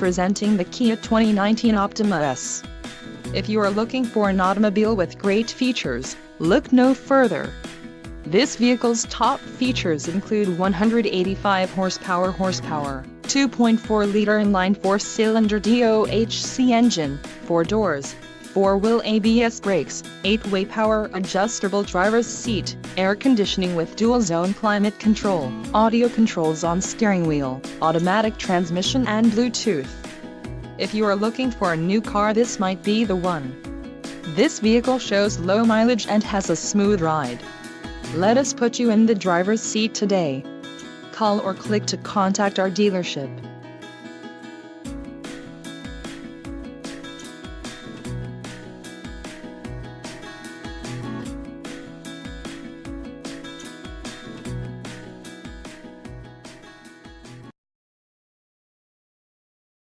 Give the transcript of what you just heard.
Presenting the Kia 2019 Optima S. If you are looking for an automobile with great features, look no further. This vehicle's top features include 185 horsepower, 2.4-liter inline 4-cylinder DOHC engine, 4 doors, 4-wheel ABS brakes, 8-way power adjustable driver's seat, air conditioning with dual-zone climate control, audio controls on steering wheel, automatic transmission and Bluetooth. If you are looking for a new car, this might be the one. This vehicle shows low mileage and has a smooth ride. Let us put you in the driver's seat today. Call or click to contact our dealership.